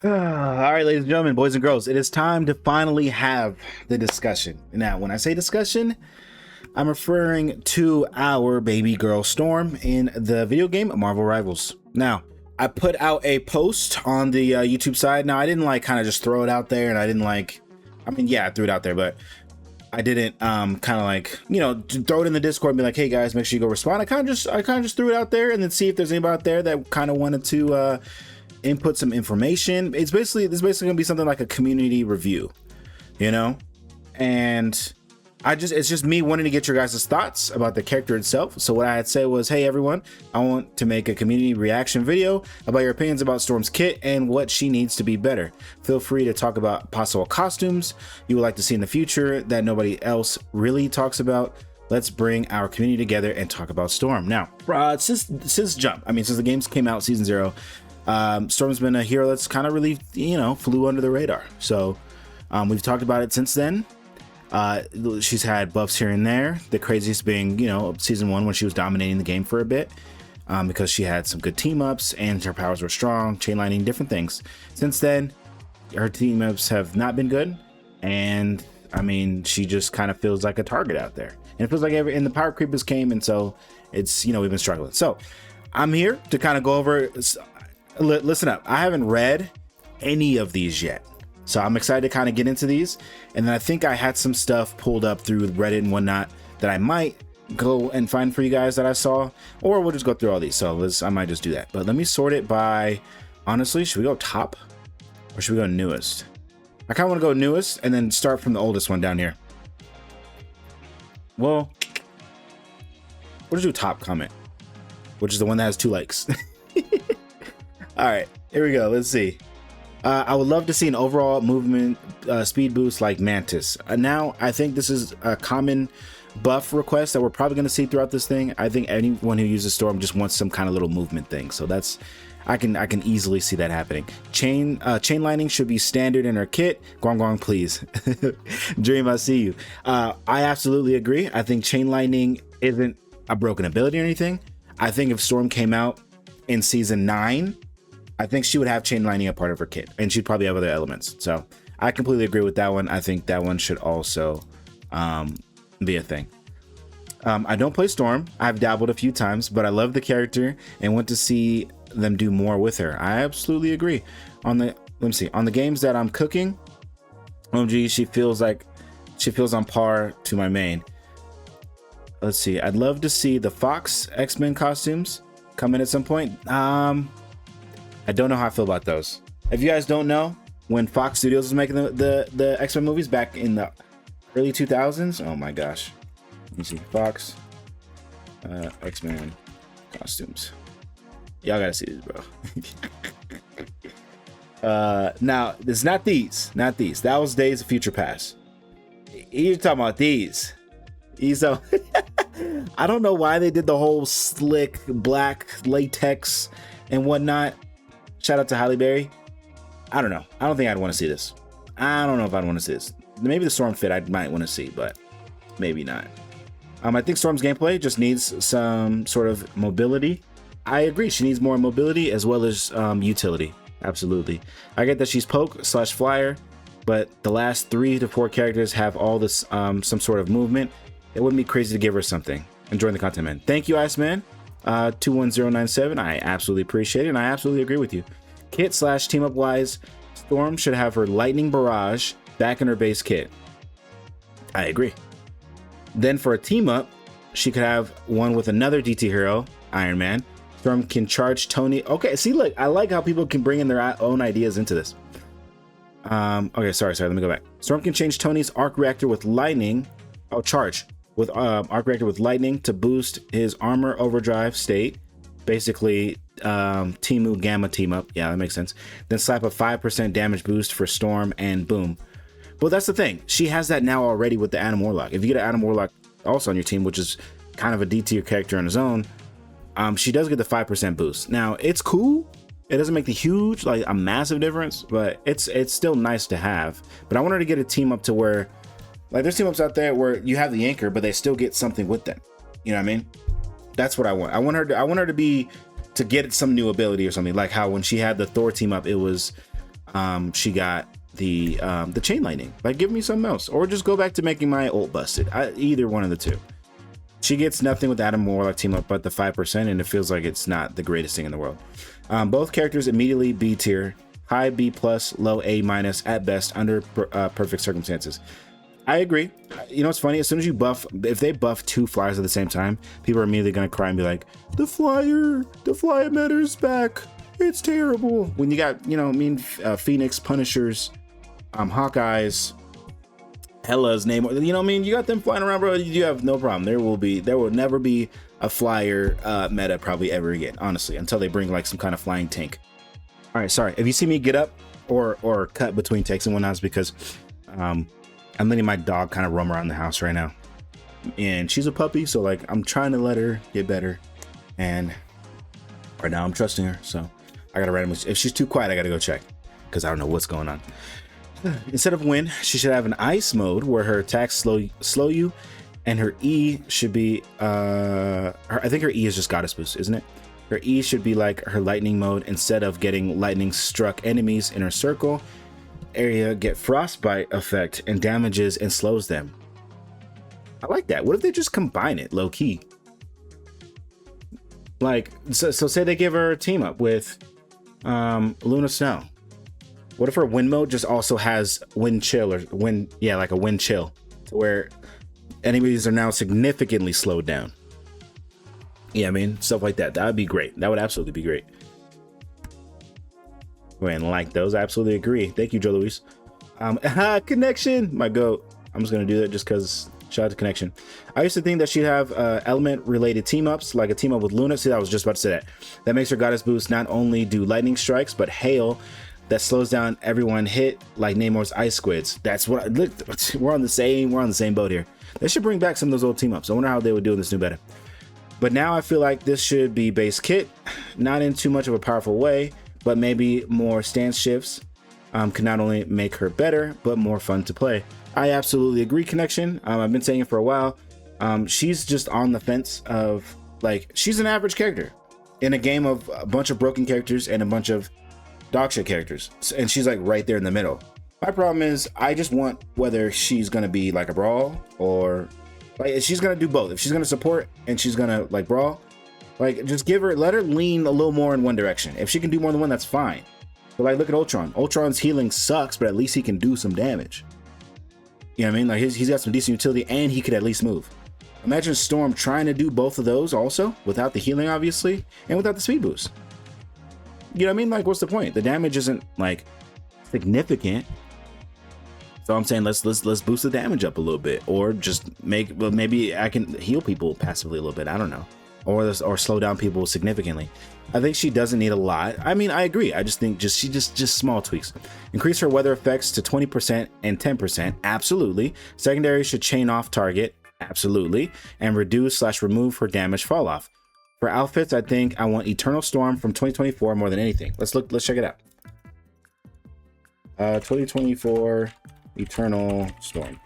All right, ladies and gentlemen, boys and girls, it is time to finally have the discussion. Now, when I say discussion, I'm referring to our baby girl Storm in the video game Marvel Rivals. Now, I put out a post on the YouTube side. Now, I didn't kind of just throw it out there, and I didn't yeah, I threw it out there, but I didn't throw it in the Discord and be like, hey guys, make sure you go respond. I kind of just threw it out there and then see if there's anybody out there that kind of wanted to input some information. This is basically gonna be something like a community review, and it's just me wanting to get your guys' thoughts about the character itself. So what I had said was, hey everyone, I want to make a community reaction video about your opinions about Storm's kit and what she needs to be better. Feel free to talk about possible costumes you would like to see in the future that nobody else really talks about. Let's bring our community together and talk about Storm. Now, since jump, since the games came out, season 0, Storm's been a hero that's kind of really, flew under the radar. So we've talked about it since then. She's had buffs here and there. The craziest being, season 1 when she was dominating the game for a bit, because she had some good team ups and her powers were strong, chainlining, different things. Since then, her team ups have not been good, and she just kind of feels like a target out there. And it feels like and the power creepers came, and so it's, we've been struggling. So I'm here to kind of go over. Listen up, I haven't read any of these yet, so I'm excited to kind of get into these. And then I think I had some stuff pulled up through Reddit and whatnot that I might go and find for you guys that I saw, or we'll just go through all these. So I might just do that, but let me sort it by, honestly, should we go top or should we go newest? I kind of want to go newest and then start from the oldest one down here. Well, we'll just do top comment, which is the one that has 2 likes. All right, here we go. Let's see. I would love to see an overall movement speed boost like Mantis. Now, I think this is a common buff request that we're probably going to see throughout this thing. I think anyone who uses Storm just wants some kind of little movement thing. So I can easily see that happening. Chain lining should be standard in her kit. Guang Guang, please. Dream, I see you. I absolutely agree. I think chain lining isn't a broken ability or anything. I think if Storm came out in season 9, I think she would have chain lining a part of her kit, and she'd probably have other elements. So I completely agree with that one. I think that one should also be a thing. I don't play Storm. I've dabbled a few times, but I love the character and want to see them do more with her. I absolutely agree. On the games that I'm cooking, OMG, she feels on par to my main. Let's see. I'd love to see the Fox X-Men costumes come in at some point. I don't know how I feel about those. If you guys don't know, when Fox Studios was making the X-Men movies back in the early 2000s, oh my gosh. Let me see, Fox X-Men costumes. Y'all gotta see this, bro. Now, it's not these. That was Days of Future Past. You're talking about these. I don't know why they did the whole slick black latex and whatnot. Shout out to Halle Berry. I don't know. I don't think I'd want to see this. I don't know if I'd want to see this. Maybe the Storm fit I might want to see, but maybe not. I think Storm's gameplay just needs some sort of mobility. I agree. She needs more mobility as well as utility. Absolutely. I get that she's poke/flyer, but the last 3 to 4 characters have all this some sort of movement. It wouldn't be crazy to give her something. Enjoying the content, man. Thank you, Iceman. 21097. I absolutely appreciate it, and I absolutely agree with you. Kit/team up wise, Storm should have her lightning barrage back in her base kit. I agree. Then for a team up, she could have one with another DT hero, Iron Man. Storm can charge Tony. Okay, see, look, I like how people can bring in their own ideas into this. Okay, sorry, let me go back. Storm can change Tony's arc reactor with lightning. Oh, charge with arc reactor with lightning to boost his armor overdrive state. Basically, Timu Gamma team up. Yeah, that makes sense. Then slap a 5% damage boost for Storm and boom. Well, that's the thing. She has that now already with the Adam Warlock. If you get an Adam Warlock also on your team, which is kind of a D tier character on his own, she does get the 5% boost. Now, it's cool. It doesn't make the huge, a massive difference, but it's still nice to have. But I want her to get a team up to where, there's team ups out there where you have the anchor, but they still get something with them. You know what I mean? That's what I want. I want her to get some new ability or something, like how when she had the Thor team up, it was She got the chain lightning. Like, give me something else, or just go back to making my ult busted. Either one of the two. She gets nothing with Adam Warlock team up but the 5%, and it feels like it's not the greatest thing in the world. Both characters immediately B tier, high B plus, low A minus at best under perfect circumstances. I agree. You know what's funny? As soon as you buff, if they buff two flyers at the same time, people are immediately gonna cry and be like, the flyer matter's back. It's terrible. When you got, you know, Phoenix, Punishers, Hawkeyes, Hella's name, you know what I mean? You got them flying around, bro. You have no problem. There will never be a flyer meta probably ever again, honestly, until they bring like some kind of flying tank. All right, sorry. If you see me get up or cut between takes and whatnot, it's because I'm letting my dog kind of roam around the house right now. And she's a puppy, so like I'm trying to let her get better. And right now I'm trusting her, so I gotta randomly, if she's too quiet, I gotta go check because I don't know what's going on. Instead of wind, she should have an ice mode where her attacks slow you, and her E should be I think her E is just goddess boost, isn't it? Her E should be like her lightning mode. Instead of getting lightning struck enemies in her circle area, get frostbite effect and damages and slows them. I like that. What if they just combine it low key? Like, so say they give her a team up with Luna Snow. What if her wind mode just also has wind chill, or wind, yeah, like a wind chill, to where enemies are now significantly slowed down? Yeah, I mean, stuff like that. That would be great. That would absolutely be great. And like those, I absolutely agree. Thank you, Joe Luis. Connection, my goat. I'm just gonna do that just because. Shout out to Connection. I used to think that she'd have element related team ups, like a team up with Luna. See, I was just about to say that. That makes her goddess boost not only do lightning strikes, but hail that slows down everyone hit, like Namor's ice squids. That's what look. We're on the same boat here. They should bring back some of those old team ups. I wonder how they would do in this new beta. But now I feel like this should be base kit, not in too much of a powerful way, but maybe more stance shifts can not only make her better, but more fun to play. I absolutely agree, Connection. I've been saying it for a while. She's just on the fence of, like, she's an average character in a game of a bunch of broken characters and a bunch of dog shit characters. And she's like right there in the middle. My problem is I just want whether she's going to be like a brawl or like if she's going to do both. If she's going to support and she's going to like brawl, like just let her lean a little more in one direction. If she can do more than one, that's fine. But like, look at Ultron. Ultron's healing sucks, but at least he can do some damage. You know what I mean? Like he's got some decent utility and he could at least move. Imagine Storm trying to do both of those also without the healing, obviously, and without the speed boost. You know what I mean? Like, what's the point? The damage isn't like significant. So I'm saying let's boost the damage up a little bit, or just maybe I can heal people passively a little bit. I don't know, or slow down people significantly. I think she doesn't need a lot. I mean, I agree. I just think just small tweaks. Increase her weather effects to 20% and 10%. Absolutely. Secondary should chain off target. Absolutely. And reduce/remove her damage fall off. For outfits, I think I want Eternal Storm from 2024 more than anything. Let's check it out. 2024 Eternal Storm.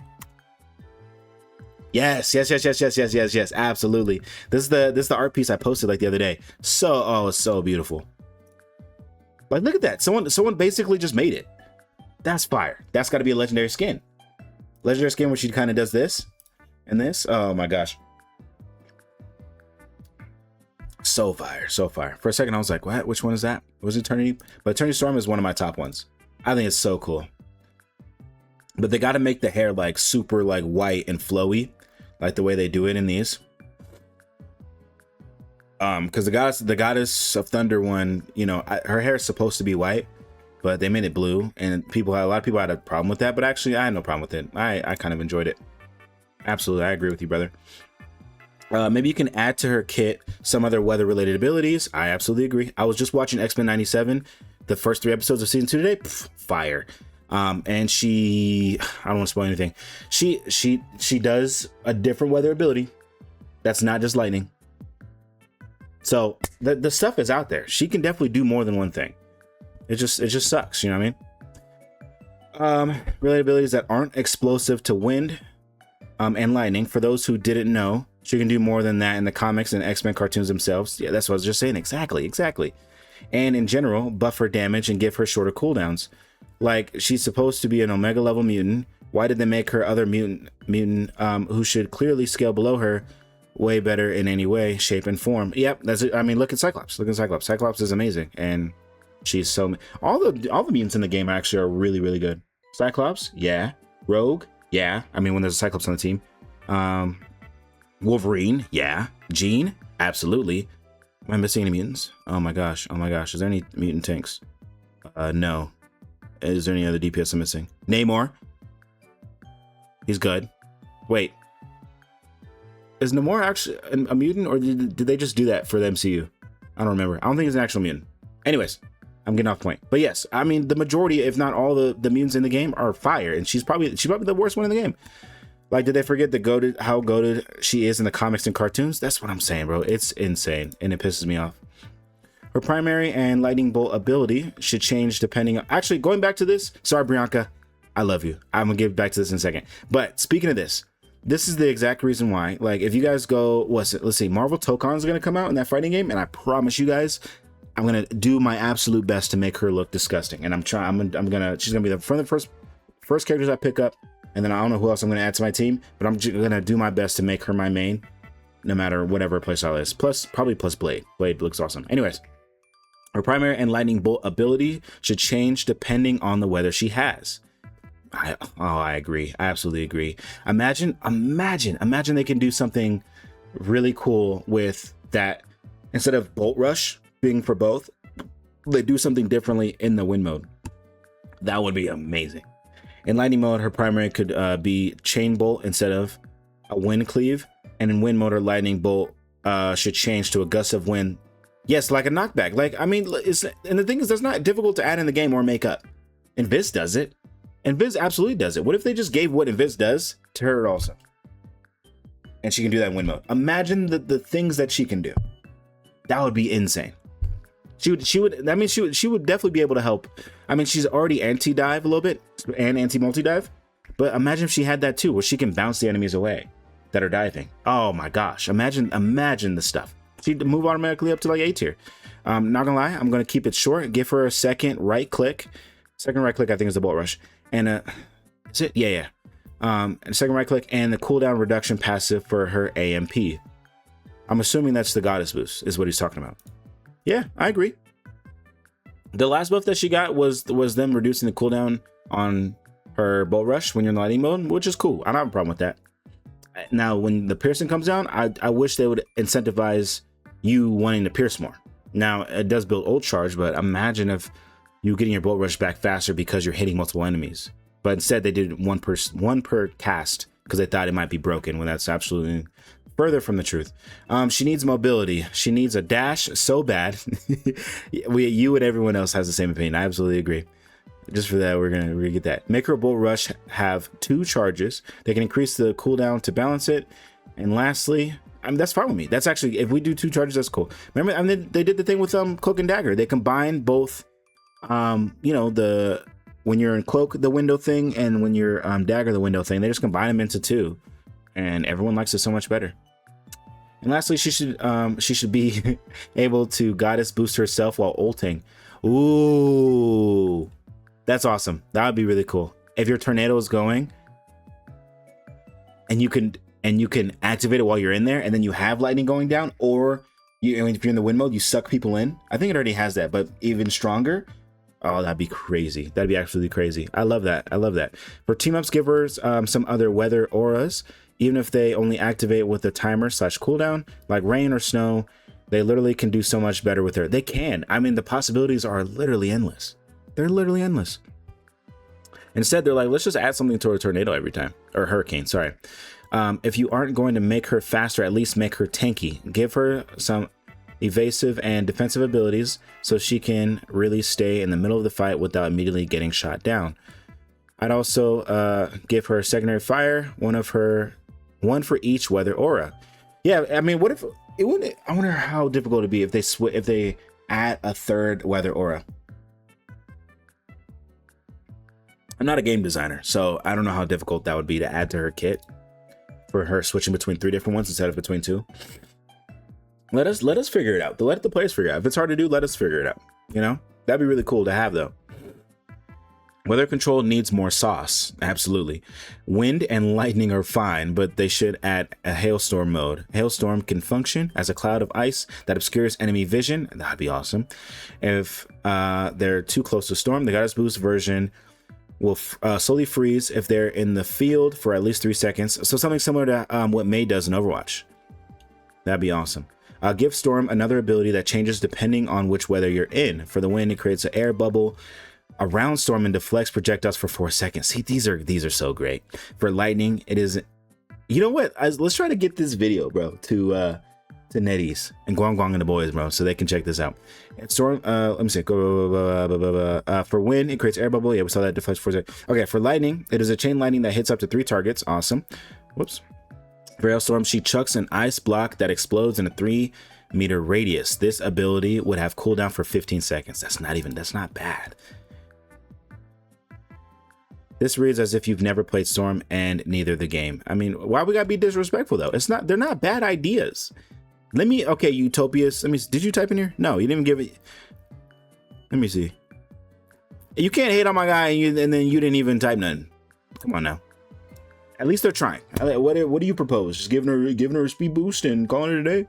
Yes, absolutely. This is the art piece I posted like the other day. So, it's so beautiful. Like, look at that. Someone basically just made it. That's fire. That's got to be a legendary skin. Legendary skin where she kind of does this and this. Oh my gosh. So fire, so fire. For a second, I was like, what? Which one is that? Was Eternity? But Eternity Storm is one of my top ones. I think it's so cool. But they got to make the hair like super like white and flowy, like the way they do it in these. Because the goddess of thunder one, you know, her hair is supposed to be white, but they made it blue, and a lot of people had a problem with that. But actually, I had no problem with it. I kind of enjoyed it. Absolutely, I agree with you, brother. Maybe you can add to her kit some other weather-related abilities. I absolutely agree. I was just watching X-Men 97, the first 3 episodes of season 2 today. Fire. And she, I don't want to spoil anything. She does a different weather ability that's not just lightning. So the stuff is out there. She can definitely do more than one thing. It just sucks, you know what I mean? Related abilities that aren't explosive to wind, and lightning. For those who didn't know, she can do more than that in the comics and X-Men cartoons themselves. Yeah, that's what I was just saying. Exactly. And in general, buff her damage and give her shorter cooldowns. Like, she's supposed to be an Omega level mutant. Why did they make her other mutant who should clearly scale below her way better in any way, shape, and form? Yep, that's it. I mean, look at Cyclops. Look at Cyclops. Cyclops is amazing, and she's so all the mutants in the game actually are really, really good. Cyclops, yeah. Rogue, yeah. I mean, when there's a Cyclops on the team. Wolverine, yeah. Jean, absolutely. Am I missing any mutants? Oh my gosh. Oh my gosh. Is there any mutant tanks? No. Is there any other DPS I'm missing? Namor. He's good. Wait. Is Namor actually a mutant, or did they just do that for the MCU? I don't remember. I don't think he's an actual mutant. Anyways, I'm getting off point. But yes, I mean, the majority, if not all the mutants in the game are fire, and she's probably the worst one in the game. Like, did they forget how goated she is in the comics and cartoons? That's what I'm saying, bro. It's insane, and it pisses me off. Her primary and lightning bolt ability should change depending on... Actually, going back to this, sorry, Bianca, I love you. I'm gonna get back to this in a second. But speaking of this is the exact reason why. Like, if you guys go, let's see, Marvel Tokon is gonna come out in that fighting game, and I promise you guys, I'm gonna do my absolute best to make her look disgusting. And she's gonna be the first characters I pick up. And then I don't know who else I'm going to add to my team, but I'm going to do my best to make her my main, no matter whatever playstyle is. Probably plus Blade. Blade looks awesome. Anyways, her primary and lightning bolt ability should change depending on the weather she has. I agree. I absolutely agree. Imagine they can do something really cool with that. Instead of Bolt Rush being for both, they do something differently in the wind mode. That would be amazing. In lightning mode, her primary could be chain bolt instead of a wind cleave, and in wind mode, her lightning bolt should change to a gust of wind. Yes, like a knockback. Like, I mean, and the thing is, that's not difficult to add in the game or make up. Invis does it. Invis absolutely does it. What if they just gave what Invis does to her also, and she can do that in wind mode? Imagine the things that she can do. That would be insane. She would definitely be able to help. I mean, she's already anti-dive a little bit and anti-multi-dive, but imagine if she had that too, where she can bounce the enemies away that are diving. Oh my gosh. Imagine the stuff. She'd move automatically up to like A tier. Not gonna lie, I'm gonna keep it short. Give her a second right click. Second right click, I think, is the bolt rush. And is it? Yeah. And second right click and the cooldown reduction passive for her AMP. I'm assuming that's the goddess boost, is what he's talking about. Yeah, I agree. The last buff that she got was them reducing the cooldown on her bolt rush when you're in lightning mode, which is cool. I don't have a problem with that. Now, when the piercing comes down, I wish they would incentivize you wanting to pierce more. Now, it does build ult charge, but imagine if you getting your bolt rush back faster because you're hitting multiple enemies. But instead, they did one per cast because they thought it might be broken, when that's absolutely further from the truth. She needs mobility. She needs a dash so bad. You and everyone else has the same opinion. I absolutely agree. Just for that, we're gonna get that. Make her bolt rush have 2 charges. They can increase the cooldown to balance it. And lastly, that's fine with me. That's actually, if we do 2 charges, that's cool. Remember, I mean, they did the thing with Cloak and Dagger. They combined both, when you're in Cloak, the window thing, and when you're Dagger, the window thing. They just combine them into 2, and everyone likes it so much better. And lastly, she should be able to goddess boost herself while ulting. Ooh, that's awesome. That would be really cool. If your tornado is going, and you can activate it while you're in there, and then you have lightning going down, or if you're in the wind mode, you suck people in. I think it already has that, but even stronger. Oh, that'd be crazy. That'd be absolutely crazy. I love that. I love that. For team ups, give her some other weather auras. Even if they only activate with a timer / cooldown, like rain or snow, they literally can do so much better with her. They can. I mean, the possibilities are literally endless. They're literally endless. Instead, they're like, let's just add something to a tornado every time. Or hurricane, sorry. If you aren't going to make her faster, at least make her tanky. Give her some evasive and defensive abilities so she can really stay in the middle of the fight without immediately getting shot down. I'd also give her secondary fire, one for each weather aura. Yeah, I mean, what if it wouldn't? I wonder how difficult it'd be if they add a 3rd weather aura. I'm not a game designer, so I don't know how difficult that would be to add to her kit for her switching between 3 different ones instead of between 2. Let us figure it out. Let the players figure it out. If it's hard to do, let us figure it out. That'd be really cool to have, though. Weather control needs more sauce. Absolutely. Wind and lightning are fine, but they should add a hailstorm mode. Hailstorm can function as a cloud of ice that obscures enemy vision. That'd be awesome. If they're too close to storm, the Goddess Boost version will slowly freeze if they're in the field for at least 3 seconds. So something similar to what May does in Overwatch. That'd be awesome. Give Storm another ability that changes depending on which weather you're in. For the wind, it creates an air bubble around Storm and deflects projectiles for 4 seconds. See, these are so great. For lightning, it is. You know what? Let's try to get this video, bro, to NetEase and Guang Guang and the boys, bro, so they can check this out. Storm, let me see. For wind, it creates air bubble. Yeah, we saw that deflects 4 seconds. Okay, for lightning, it is a chain lightning that hits up to 3 targets. Awesome. Whoops. For Hailstorm, she chucks an ice block that explodes in a 3-meter radius. This ability would have cooldown for 15 seconds. That's not bad. This reads as if you've never played Storm and neither the game. I mean, why we gotta be disrespectful though? They're not bad ideas. Okay, Utopias. Did you type in here? No, you didn't give it. Let me see. You can't hate on my guy and then you didn't even type nothing. Come on now. At least they're trying. What do you propose? Just giving her a speed boost and calling it a day?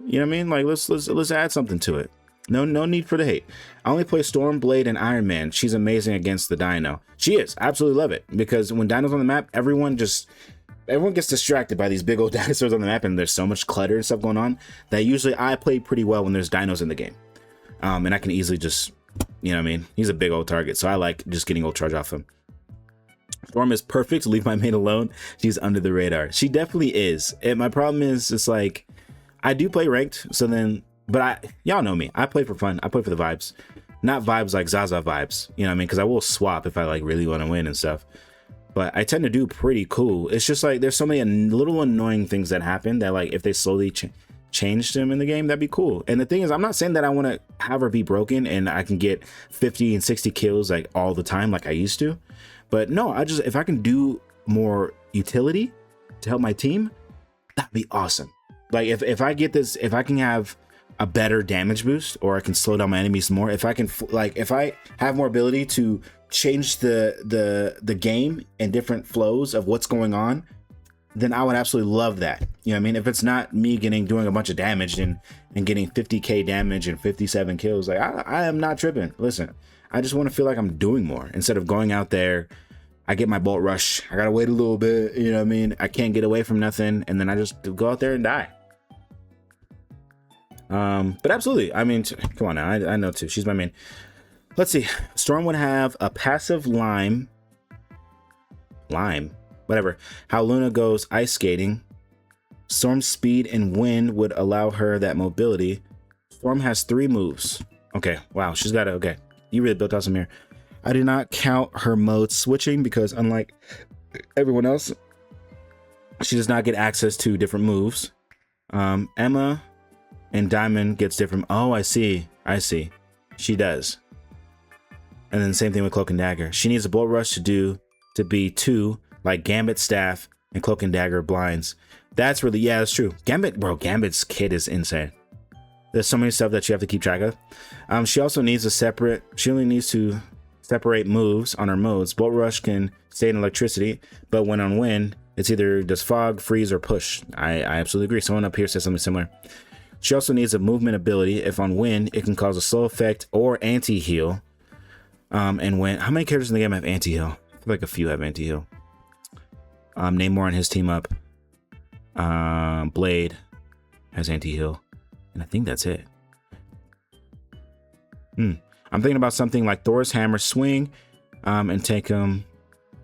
You know what I mean? Like let's add something to it. No need for the hate. I only play Storm, Blade, and Iron Man. She's amazing against the Dino. She is. Absolutely love it. Because when Dino's on the map, everyone gets distracted by these big old dinosaurs on the map, and there's so much clutter and stuff going on that usually I play pretty well when there's dinos in the game. And I can easily just, you know what I mean? He's a big old target, so I like just getting old charge off him. Storm is perfect. Leave my main alone. She's under the radar. She definitely is. And my problem is, it's like, I do play ranked, so then, but y'all know me. I play for fun. I play for the vibes. Not vibes like Zaza vibes. You know what I mean? Because I will swap if I like really want to win and stuff. But I tend to do pretty cool. It's just like, there's so many little annoying things that happen that like, if they slowly change them in the game, that'd be cool. And the thing is, I'm not saying that I want to have her be broken and I can get 50 and 60 kills like all the time like I used to. But no, if I can do more utility to help my team, that'd be awesome. Like if I get this, if I can have a better damage boost, or I can slow down my enemies more, if I can if I have more ability to change the game and different flows of what's going on, then I would absolutely love that. You know what I mean? If it's not me doing a bunch of damage and getting 50k damage and 57 kills, like I am not tripping. Listen, I just want to feel like I'm doing more instead of going out there. I get my bolt rush. I gotta wait a little bit. You know what I mean? I can't get away from nothing, and then I just go out there and die. But absolutely. I mean, come on now. I know too. She's my main. Let's see. Storm would have a passive lime. Whatever. How Luna goes ice skating. Storm's speed and wind would allow her that mobility. Storm has 3 moves. Okay. Wow. She's got it. Okay. You really built out some here. I did not count her mode switching because unlike everyone else, she does not get access to different moves. Emma and Diamond gets different. Oh, I see. She does. And then same thing with Cloak and Dagger. She needs a Bolt Rush to be 2, like Gambit Staff and Cloak and Dagger blinds. That's really, yeah, that's true. Gambit's kit is insane. There's so many stuff that you have to keep track of. She also needs she only needs to separate moves on her modes. Bolt Rush can stay in electricity, but when on wind, it's either does fog, freeze, or push. I absolutely agree. Someone up here said something similar. She also needs a movement ability. If on wind, it can cause a slow effect or anti-heal. And when, how many characters in the game have anti-heal? I feel like a few have anti-heal. Name more on his team up. Blade has anti-heal. And I think that's it. I'm thinking about something like Thor's hammer swing, and take him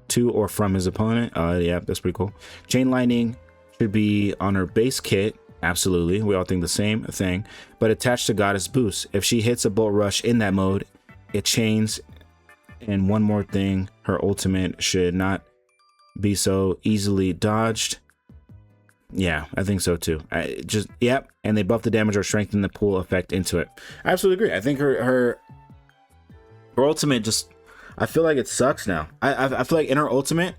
to or from his opponent. Yeah, that's pretty cool. Chain lightning should be on her base kit. Absolutely, we all think the same thing, but attached to Goddess Boost. If she hits a Bolt Rush in that mode, it chains. And one more thing, her ultimate should not be so easily dodged. Yeah, I think so too. Yep. And they buff the damage or strengthen the pull effect into it. I absolutely agree. I think her ultimate just, I feel like it sucks now. I feel like in her ultimate,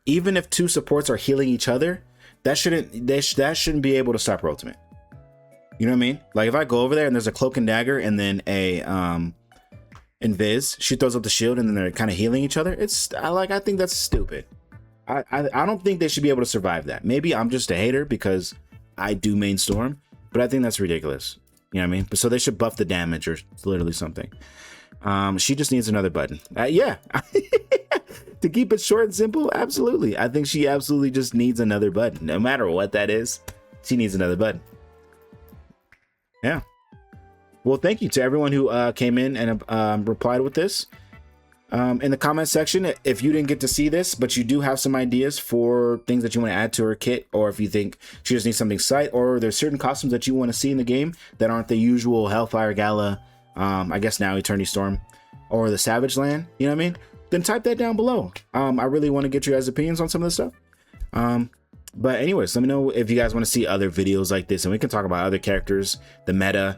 even if 2 supports are healing each other, that shouldn't be able to stop her ultimate. You know what I mean? Like if I go over there and there's a Cloak and Dagger and then a in Viz. She throws up the shield and then they're kind of healing each other. I think that's stupid. I don't think they should be able to survive that. Maybe I'm just a hater because I do main Storm, but I think that's ridiculous. You know what I mean? So they should buff the damage or literally something. She just needs another button. Yeah. To keep it short and simple, absolutely. I think she absolutely just needs another button. No matter what that is, she needs another button. Yeah. Well, thank you to everyone who came in and replied with this. In the comment section, if you didn't get to see this, but you do have some ideas for things that you want to add to her kit, or if you think she just needs something sight, or there's certain costumes that you want to see in the game that aren't the usual Hellfire Gala, I guess now Eternity Storm, or the Savage Land, you know what I mean? Then type that down below. I really want to get your guys' opinions on some of this stuff. But anyways, let me know if you guys want to see other videos like this, and we can talk about other characters, the meta.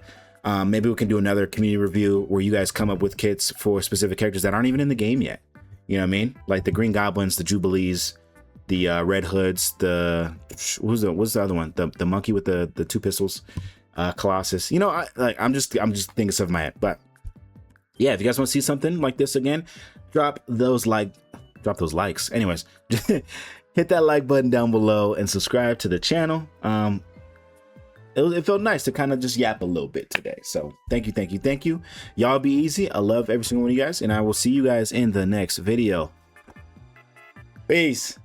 Maybe we can do another community review where you guys come up with kits for specific characters that aren't even in the game yet. You know what I mean? Like the Green Goblins, the Jubilees, the Red Hoods, what's the other one? The monkey with the two pistols, Colossus. You know, I'm just thinking stuff in my head. But yeah, if you guys want to see something like this again, drop those likes. Anyways, hit that like button down below and subscribe to the channel. It felt nice to kind of just yap a little bit today. So thank you. Y'all be easy. I love every single one of you guys, and I will see you guys in the next video. Peace.